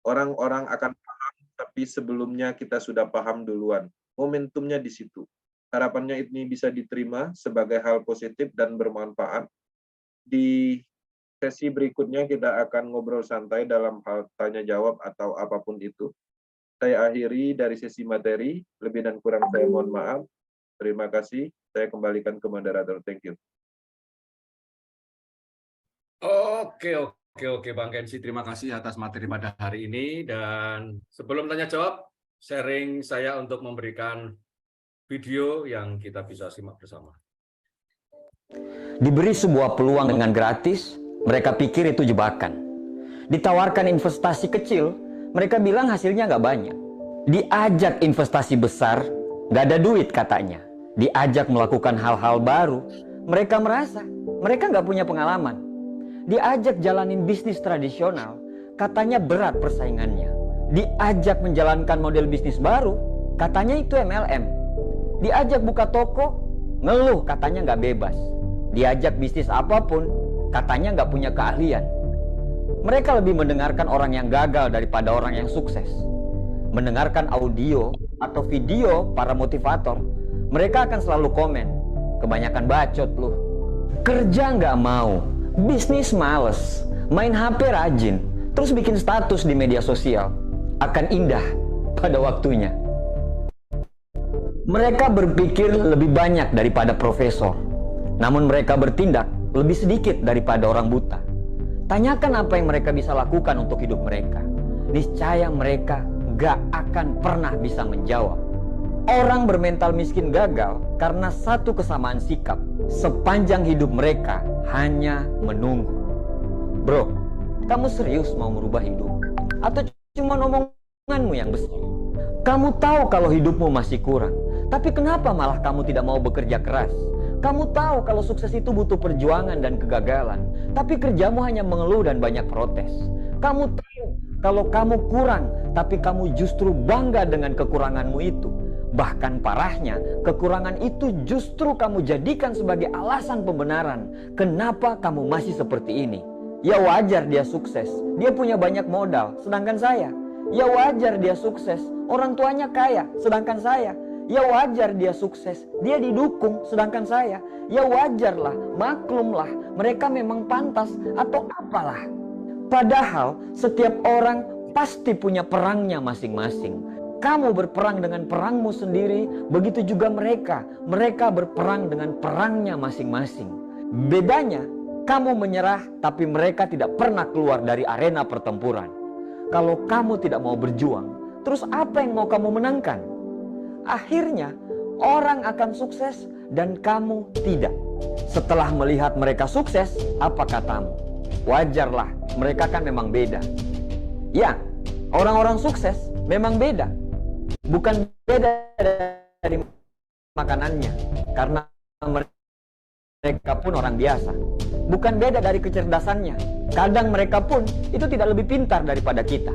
Orang-orang akan paham, tapi sebelumnya kita sudah paham duluan. Momentumnya di situ. Harapannya ini bisa diterima sebagai hal positif dan bermanfaat. Di sesi berikutnya kita akan ngobrol santai dalam hal tanya jawab atau apapun itu. Saya akhiri dari sesi materi, lebih dan kurang saya mohon maaf. Terima kasih, saya kembalikan ke moderator. Thank you. Oke, Bang Kensi, terima kasih atas materi pada hari ini. Dan sebelum tanya jawab, sharing saya untuk memberikan video yang kita bisa simak bersama. Diberi sebuah peluang dengan gratis, mereka pikir itu jebakan. Ditawarkan investasi kecil, mereka bilang hasilnya nggak banyak. Diajak investasi besar, nggak ada duit katanya. Diajak melakukan hal-hal baru, mereka merasa mereka nggak punya pengalaman. Diajak jalanin bisnis tradisional, katanya berat persaingannya. Diajak menjalankan model bisnis baru, katanya itu MLM. Diajak buka toko, ngeluh katanya nggak bebas. Diajak bisnis apapun, katanya nggak punya keahlian. Mereka lebih mendengarkan orang yang gagal daripada orang yang sukses. Mendengarkan audio atau video para motivator, mereka akan selalu komen, kebanyakan bacot lu. Kerja nggak mau, bisnis males, main HP rajin, terus bikin status di media sosial. Akan indah pada waktunya. Mereka berpikir lebih banyak daripada profesor, namun mereka bertindak lebih sedikit daripada orang buta. Tanyakan apa yang mereka bisa lakukan untuk hidup mereka. Niscaya mereka gak akan pernah bisa menjawab. Orang bermental miskin gagal karena satu kesamaan sikap. Sepanjang hidup mereka hanya menunggu. Bro, kamu serius mau merubah hidup? Atau cuma omonganmu yang besar? Kamu tahu kalau hidupmu masih kurang, tapi kenapa malah kamu tidak mau bekerja keras? Kamu tahu kalau sukses itu butuh perjuangan dan kegagalan, tapi kerjamu hanya mengeluh dan banyak protes. Kamu tahu kalau kamu kurang, tapi kamu justru bangga dengan kekuranganmu itu. Bahkan parahnya, kekurangan itu justru kamu jadikan sebagai alasan pembenaran kenapa kamu masih seperti ini. Ya wajar dia sukses, dia punya banyak modal, sedangkan saya. Ya wajar dia sukses, orang tuanya kaya, sedangkan saya. Ya wajar dia sukses, dia didukung, sedangkan saya. Ya wajarlah, maklumlah, mereka memang pantas atau apalah. Padahal setiap orang pasti punya perangnya masing-masing. Kamu berperang dengan perangmu sendiri, begitu juga mereka. Mereka berperang dengan perangnya masing-masing. Bedanya, kamu menyerah tapi mereka tidak pernah keluar dari arena pertempuran. Kalau kamu tidak mau berjuang, terus apa yang mau kamu menangkan? Akhirnya, orang akan sukses dan kamu tidak. Setelah melihat mereka sukses, apa katamu? Wajarlah, mereka kan memang beda. Ya, orang-orang sukses memang beda. Bukan beda dari makanannya, karena mereka pun orang biasa. Bukan beda dari kecerdasannya, kadang mereka pun itu tidak lebih pintar daripada kita.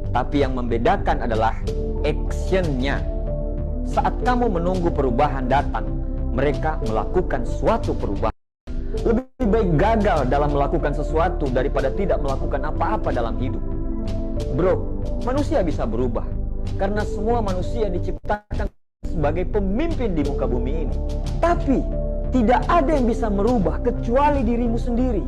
Tapi yang membedakan adalah actionnya. Saat kamu menunggu perubahan datang, mereka melakukan suatu perubahan. Lebih baik gagal dalam melakukan sesuatu daripada tidak melakukan apa-apa dalam hidup. Bro, manusia bisa berubah karena semua manusia diciptakan sebagai pemimpin di muka bumi ini. Tapi tidak ada yang bisa merubah kecuali dirimu sendiri.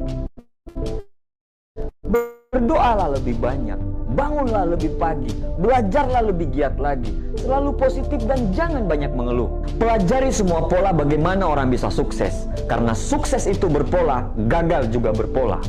Berdoalah lebih banyak, bangunlah lebih pagi, belajarlah lebih giat lagi, selalu positif dan jangan banyak mengeluh. Pelajari semua pola bagaimana orang bisa sukses, karena sukses itu berpola, gagal juga berpola.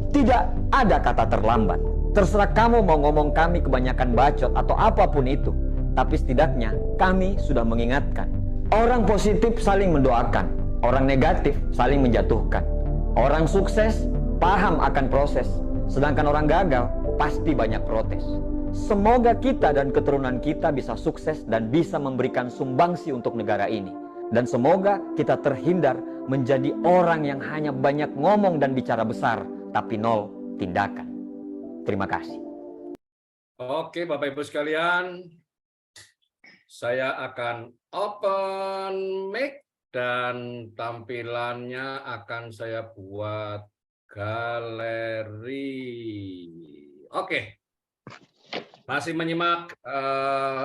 Tidak ada kata terlambat. Terserah kamu mau ngomong kami kebanyakan bacot atau apapun itu, tapi setidaknya kami sudah mengingatkan. Orang positif saling mendoakan, orang negatif saling menjatuhkan. Orang sukses paham akan proses, sedangkan orang gagal pasti banyak protes. Semoga kita dan keturunan kita bisa sukses dan bisa memberikan sumbangsi untuk negara ini. Dan semoga kita terhindar menjadi orang yang hanya banyak ngomong dan bicara besar, tapi nol tindakan. Terima kasih. Oke, Bapak Ibu sekalian, saya akan open mic dan tampilannya akan saya buat galeri. Oke, masih menyimak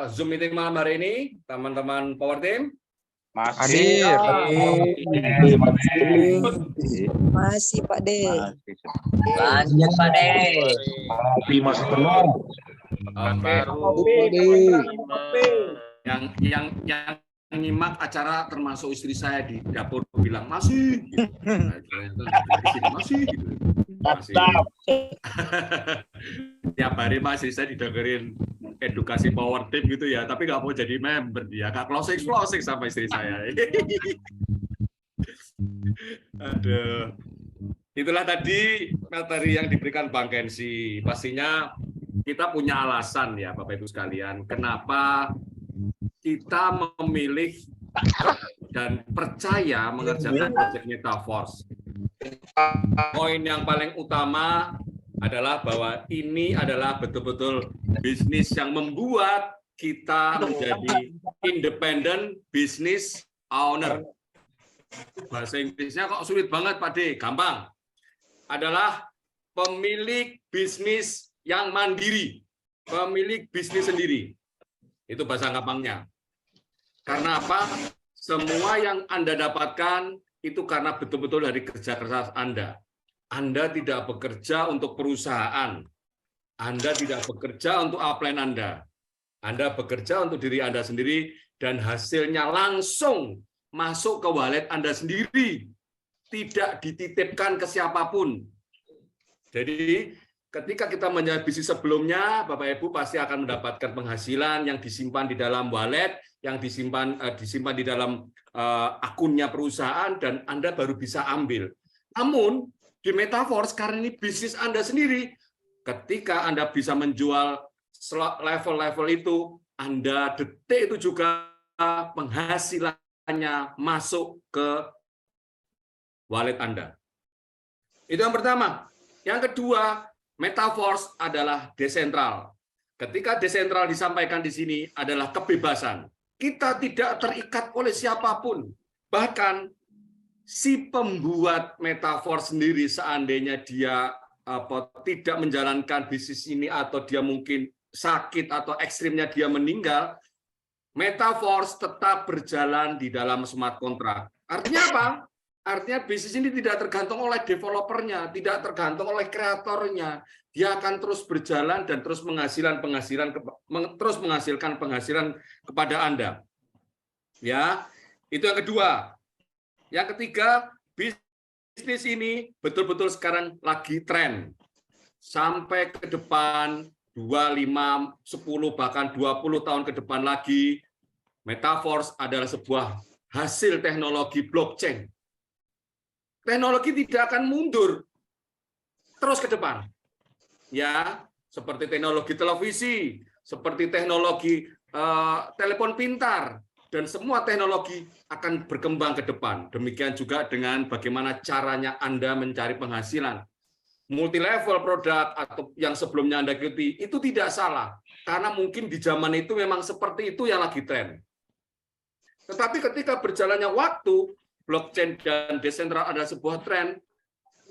Zoom meeting malam hari ini, teman-teman Power Team? Masih, Masih Pak De. Lanjut Pak De. Masih tenang. Oke. Yang nyimak acara termasuk istri saya di dapur bilang masih. Masih. Tiap hari masih saya didengerin edukasi Power Team gitu ya, tapi nggak mau jadi member dia, nggak closing sama istri saya. Aduh. Itulah tadi materi yang diberikan Bang Kensi. Pastinya kita punya alasan ya Bapak Ibu sekalian, kenapa kita memilih dan percaya mengerjakan proyek Metaforce. Poin yang paling utama adalah bahwa ini adalah betul-betul bisnis yang membuat kita menjadi independent business owner. Bahasa Inggrisnya kok sulit banget Pak D, gampang. Adalah pemilik bisnis yang mandiri, pemilik bisnis sendiri. Itu bahasa gampangnya. Karena apa? Semua yang Anda dapatkan itu karena betul-betul dari kerja keras Anda. Anda tidak bekerja untuk perusahaan. Anda tidak bekerja untuk upline Anda. Anda bekerja untuk diri Anda sendiri dan hasilnya langsung masuk ke wallet Anda sendiri. Tidak dititipkan ke siapapun. Jadi ketika kita menjalani bisnis sebelumnya, Bapak Ibu pasti akan mendapatkan penghasilan yang disimpan di dalam wallet, yang disimpan di dalam akunnya perusahaan, dan Anda baru bisa ambil. Namun di Metaforce, karena ini bisnis Anda sendiri, ketika Anda bisa menjual level-level itu, Anda detik itu juga penghasilannya masuk ke wallet Anda. Itu yang pertama. Yang kedua, Metaforce adalah desentral. Ketika desentral disampaikan di sini adalah kebebasan. Kita tidak terikat oleh siapapun. Bahkan si pembuat Metaforce sendiri seandainya dia tidak menjalankan bisnis ini atau dia mungkin sakit atau ekstrimnya dia meninggal, Metaforce tetap berjalan di dalam smart contract. Artinya apa? Artinya bisnis ini tidak tergantung oleh developernya, tidak tergantung oleh kreatornya. Dia akan terus berjalan dan terus menghasilkan penghasilan kepada Anda. Ya, itu yang kedua. Yang ketiga, bisnis ini betul-betul sekarang lagi tren. Sampai ke depan 2, 5, 10 bahkan 20 tahun ke depan lagi, Metaforce adalah sebuah hasil teknologi blockchain. Teknologi tidak akan mundur terus ke depan. Ya, seperti teknologi televisi, seperti teknologi telepon pintar, dan semua teknologi akan berkembang ke depan. Demikian juga dengan bagaimana caranya Anda mencari penghasilan. Multi-level produk atau yang sebelumnya Anda ikuti, itu tidak salah. Karena mungkin di zaman itu memang seperti itu yang lagi tren. Tetapi ketika berjalannya waktu, blockchain dan desentral adalah sebuah tren.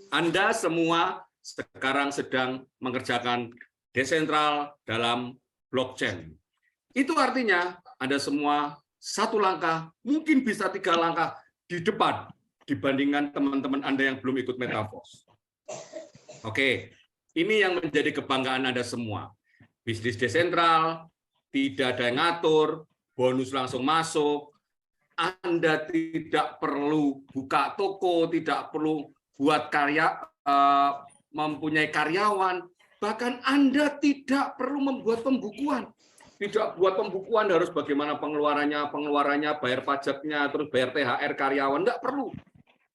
Anda semua sekarang sedang mengerjakan desentral dalam blockchain. Itu artinya Anda semua satu langkah, mungkin bisa 3 langkah di depan dibandingkan teman-teman Anda yang belum ikut Metaforce. Oke, ini yang menjadi kebanggaan Anda semua. Bisnis desentral, tidak ada yang ngatur, bonus langsung masuk, Anda tidak perlu buka toko, tidak perlu buat mempunyai karyawan, bahkan Anda tidak perlu membuat pembukuan. Tidak buat pembukuan harus bagaimana pengeluarannya, bayar pajaknya, terus bayar THR karyawan, enggak perlu.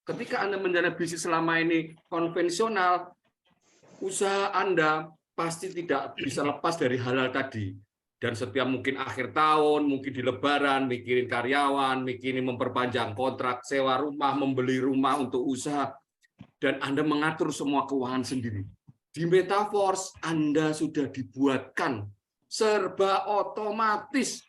Ketika Anda menjalani bisnis selama ini konvensional, usaha Anda pasti tidak bisa lepas dari hal-hal tadi. Dan setiap mungkin akhir tahun, mungkin di Lebaran, mikirin karyawan, mikirin memperpanjang kontrak, sewa rumah, membeli rumah untuk usaha, dan Anda mengatur semua keuangan sendiri. Di Metaforce, Anda sudah dibuatkan serba otomatis.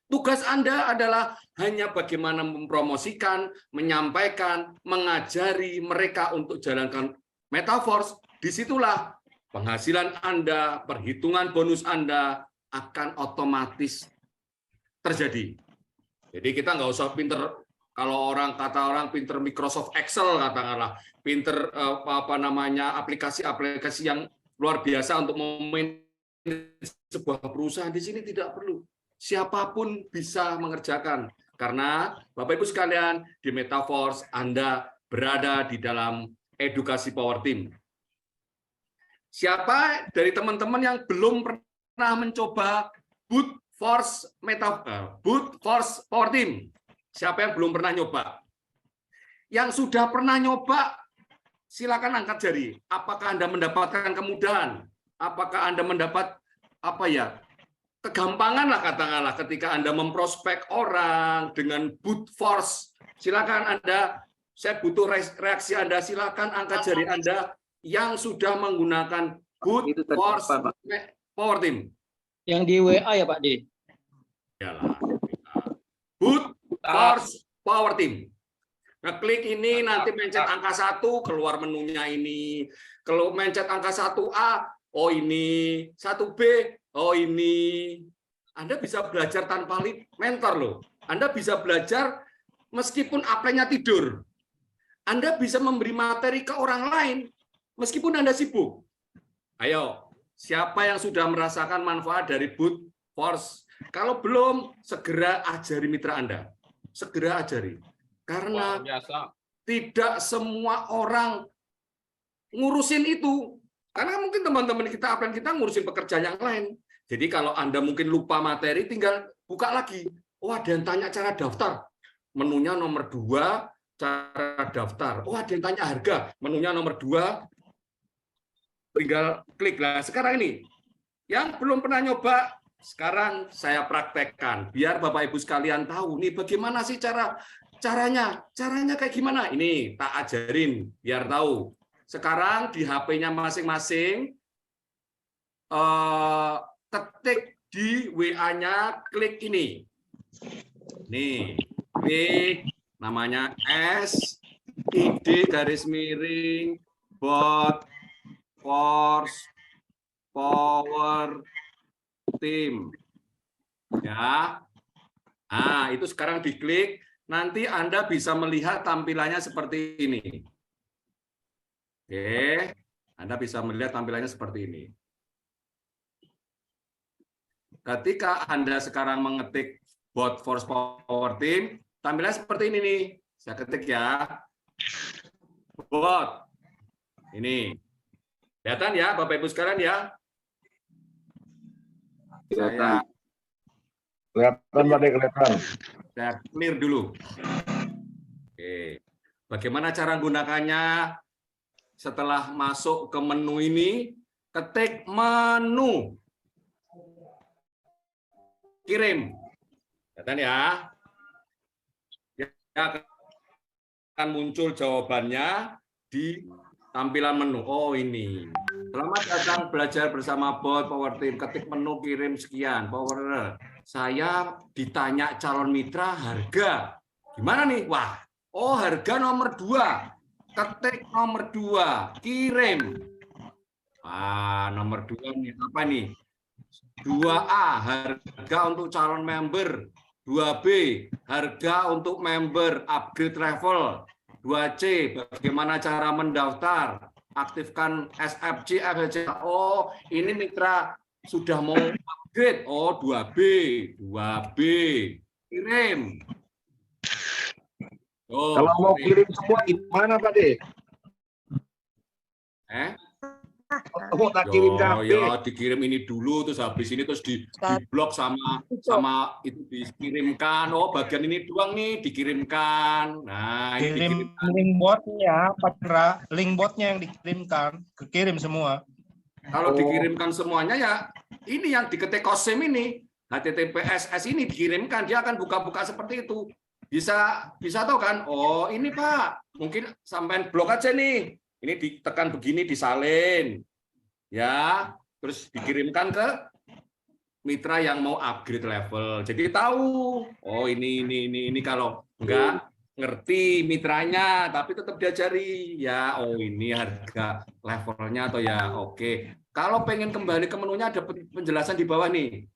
Tugas Anda adalah hanya bagaimana mempromosikan, menyampaikan, mengajari mereka untuk jalankan Metaforce. Disitulah penghasilan Anda, perhitungan bonus Anda akan otomatis terjadi. Jadi kita nggak usah pinter, kalau kata orang pinter Microsoft Excel katakanlah, pinter aplikasi-aplikasi yang luar biasa untuk memaintain sebuah perusahaan. Di sini tidak perlu. Siapapun bisa mengerjakan. Karena Bapak Ibu sekalian, di Metaforce Anda berada di dalam edukasi Power Team. Siapa dari teman-teman yang belum pernah mencoba Boot Force Power Team? Siapa yang belum pernah nyoba? Yang sudah pernah nyoba, silakan angkat jari. Apakah Anda mendapatkan kemudahan? Apakah Anda mendapat kegampangan lah katakanlah ketika Anda memprospek orang dengan Boot Force? Silakan Anda, saya butuh reaksi Anda. Silakan angkat jari Anda yang sudah menggunakan Boot Force Power Team. Yang di WA ya Pak D. Yalah. Boot Force Power Team. Nah, klik ini nanti mencet angka 1, keluar menunya ini. Kalau mencet angka 1A, oh ini, 1B, oh ini. Anda bisa belajar tanpa mentor loh. Anda bisa belajar meskipun apply-nya tidur. Anda bisa memberi materi ke orang lain meskipun Anda sibuk. Ayo, siapa yang sudah merasakan manfaat dari Boot Force? Kalau belum, segera ajari mitra Anda. Segera ajari. Karena tidak semua orang ngurusin itu. Karena mungkin teman-teman kita, apa kita ngurusin pekerjaan yang lain. Jadi kalau Anda mungkin lupa materi, tinggal buka lagi. Oh, ada yang tanya cara daftar. Menunya nomor 2, cara daftar. Oh, ada yang tanya harga. Menunya nomor 2. Tinggal klik lah. Sekarang ini, yang belum pernah nyoba, sekarang saya praktekkan. Biar Bapak Ibu sekalian tahu, nih bagaimana sih caranya. Caranya kayak gimana? Ini tak ajarin, biar tahu. Sekarang di HP-nya masing-masing, ketik di WA-nya, klik ini. Nih, klik namanya SID_Bot Force Power Team. Ya. Nah, itu sekarang diklik, nanti Anda bisa melihat tampilannya seperti ini. Oke, Anda bisa melihat tampilannya seperti ini. Ketika Anda sekarang mengetik Bot Force Power Team, tampilannya seperti ini nih. Saya ketik ya. Bot. Ini. Kelihatan ya, Bapak Ibu sekalian ya? Kelihatan. Kelihatan, Pak De, kelihatan. Saya clear dulu. Oke. Bagaimana cara menggunakannya? Setelah masuk ke menu ini, ketik menu. Kirim. Kelihatan ya? Ya, akan muncul jawabannya di tampilan menu. Oh, ini. Selamat datang belajar bersama Bot Power Team. Ketik menu, kirim sekian. Power. Saya ditanya calon mitra harga. Gimana nih? Wah, oh harga nomor 2. Ketik nomor 2, kirim. Nomor 2 nih, apa nih? 2A, harga untuk calon member. 2B, harga untuk member upgrade level. 2C, bagaimana cara mendaftar? Aktifkan SFC, FHC. Oh, ini mitra sudah mau upgrade. Oh, 2B. 2B. Kirim. Oh, kalau mau kirim semua gimana Pak De? Mau tak kirim kabeh. Ya dikirim ini dulu, terus habis ini terus di blok sama itu dikirimkan. Oh bagian ini doang nih dikirimkan. Nah ini Kirim dikirimkan. link botnya, Pak Chandra. Link botnya yang dikirimkan, kekirim semua. Kalau dikirimkan semuanya ya ini yang diketik kosim ini HTTPS ini dikirimkan, dia akan buka-buka seperti itu. Bisa tahu kan? Oh ini Pak, mungkin sampai blok aja nih. Ini ditekan begini disalin, ya, terus dikirimkan ke mitra yang mau upgrade level. Jadi tahu, oh ini kalau enggak ngerti mitranya, tapi tetap diajari, ya, oh ini harga levelnya atau ya, oke. Kalau pengen kembali ke menunya ada penjelasan di bawah nih.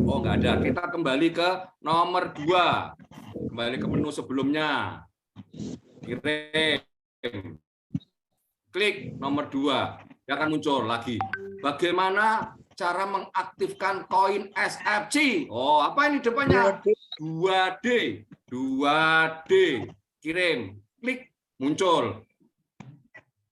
Oh enggak ada, kita kembali ke nomor 2, kembali ke menu sebelumnya, kirim. Klik nomor 2, dia akan muncul lagi. Bagaimana cara mengaktifkan koin SFC? Oh, apa ini depannya? 2D. Kirim. Klik, muncul.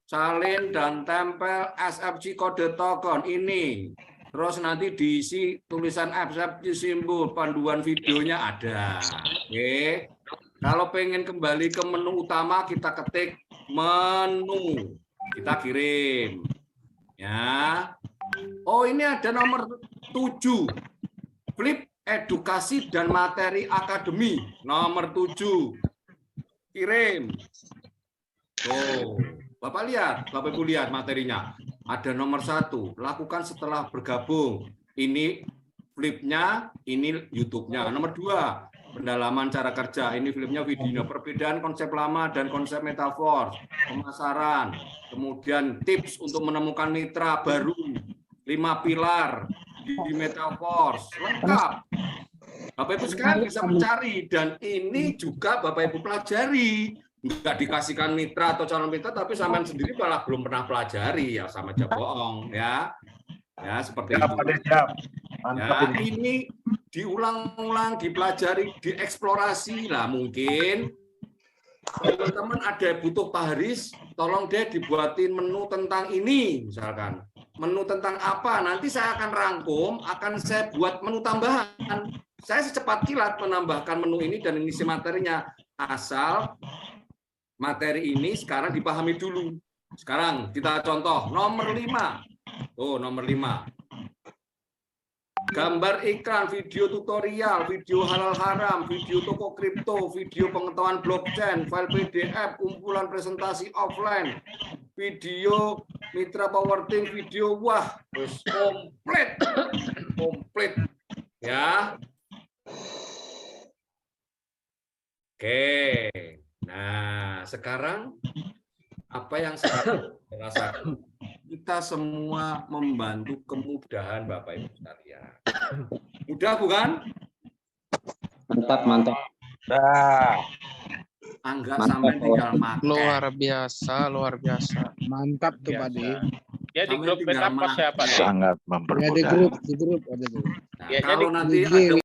Salin dan tempel SFC kode token ini. Terus nanti diisi tulisan SFC simbol, panduan videonya ada. Oke. Kalau pengen kembali ke menu utama, kita ketik menu. Kita kirim, ya. Oh ini ada nomor 7, flip edukasi dan materi akademi, nomor 7, kirim. Oh, Bapak lihat, Bapak Ibu lihat materinya. Ada nomor 1, lakukan setelah bergabung. Ini flipnya, ini YouTube-nya. Nomor 2. Pendalaman cara kerja, ini filmnya, videonya, perbedaan konsep lama dan konsep metaverse, pemasaran, kemudian tips untuk menemukan mitra baru, 5 pilar di metaverse, lengkap. Bapak Ibu sekarang bisa mencari, dan ini juga Bapak Ibu pelajari. Enggak dikasihkan mitra atau calon mitra, tapi sampean sendiri malah belum pernah pelajari, ya sama aja bohong, ya. Ya, seperti itu. Ya, ini diulang-ulang, dipelajari, dieksplorasi lah. Mungkin teman-teman ada butuh Pak Haris, tolong deh dibuatin menu tentang ini, misalkan. Menu tentang apa? Nanti saya akan rangkum, akan saya buat menu tambahan. Saya secepat kilat menambahkan menu ini dan isi materinya. Asal materi ini sekarang dipahami dulu. Sekarang kita contoh nomor 5. Oh, nomor 5. Gambar iklan, video tutorial, video halal haram, video toko kripto, video pengetahuan blockchain, file PDF, kumpulan presentasi offline, video mitra power team, video, wah, terus komplit, ya. Oke, nah sekarang apa yang saya rasakan? Kita semua membantu kemudahan Bapak Ibu sekalian. Mudah bukan? Mantap. Anggap sampai tinggal makan. Luar biasa. Mantap tuh Pak De. Ya di grup WhatsApp siapa? Sangat mempermudah. Di grup ada tuh. Nah, kalau nanti ada